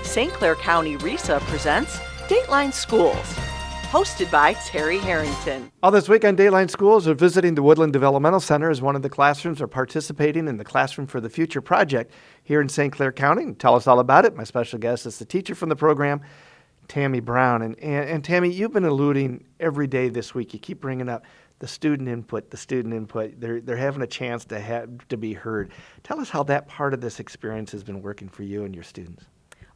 St. Clair County RESA presents Dateline Schools, hosted by Terry Harrington. All this week on Dateline Schools, we're visiting the Woodland Developmental Center as one of the classrooms are participating in the Classroom for the Future project here in St. Clair County. And tell us all about it. My special guest is the teacher from the program, Tammy Brown. And Tammy, you've been alluding every day this week. You keep bringing up the student input. They're having a chance to be heard. Tell us how that part of this experience has been working for you and your students.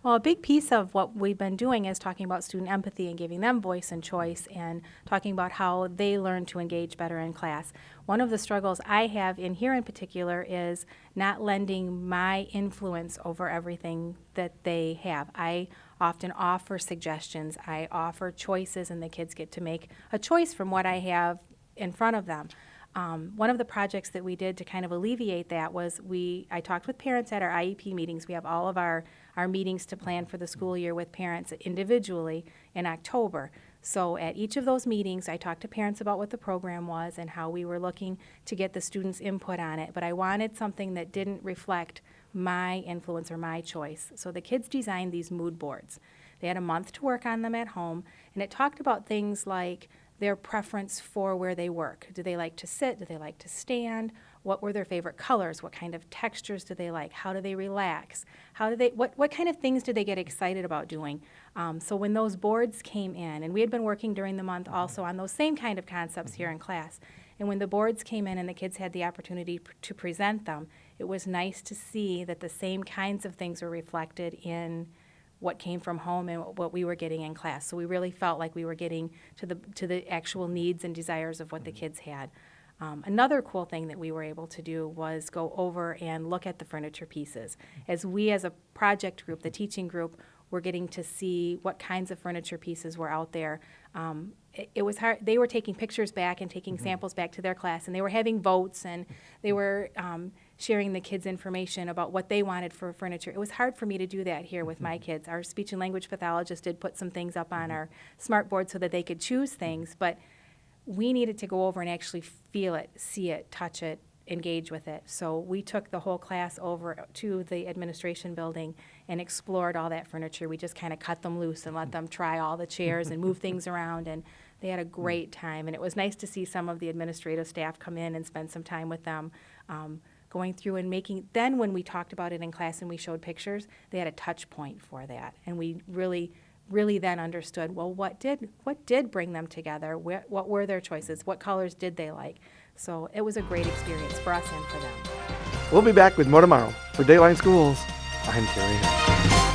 Well, a big piece of what we've been doing is talking about student empathy and giving them voice and choice and talking about how they learn to engage better in class. One of the struggles I have in here in particular is not lending my influence over everything that they have. I often offer suggestions, I offer choices, and the kids get to make a choice from what I have in front of them. One of the projects that we did to kind of alleviate that was I talked with parents at our IEP meetings. We have all of our meetings to plan for the school year with parents individually in October. So at each of those meetings, I talked to parents about what the program was and how we were looking to get the students' input on it. But I wanted something that didn't reflect my influence or my choice. So the kids designed these mood boards. They had a month to work on them at home, and it talked about things like their preference for where they work. Do they like to sit? Do they like to stand? What were their favorite colors? What kind of textures do they like? How do they relax? What kind of things do they get excited about doing? So when those boards came in, and we had been working during the month also on those same kind of concepts here in class, and when the boards came in and the kids had the opportunity to present them, it was nice to see that the same kinds of things were reflected in what came from home and what we were getting in class. So we really felt like we were getting to the actual needs and desires of what the kids had. Another cool thing that we were able to do was go over and look at the furniture pieces. As we as a project group, the teaching group, were getting to see what kinds of furniture pieces were out there. It was hard. They were taking pictures back and taking samples back to their class, and they were having votes, and they were sharing the kids information about what they wanted for furniture. It was hard for me to do that here with my kids. Our speech and language pathologist did put some things up on our smart board so that they could choose things, but we needed to go over and actually feel it, see it, touch it, engage with it. So we took the whole class over to the administration building and explored all that furniture. We just kind of cut them loose and let them try all the chairs and move things around, and they had a great time. And it was nice to see some of the administrative staff come in and spend some time with them, going through and making. Then when we talked about it in class and we showed pictures, they had a touch point for that, and we really then understood, well, what did bring them together? What were their choices? What colors did they like? So it was a great experience for us and for them. We'll be back with more tomorrow. For Dateline Schools, I'm Terry Harrington.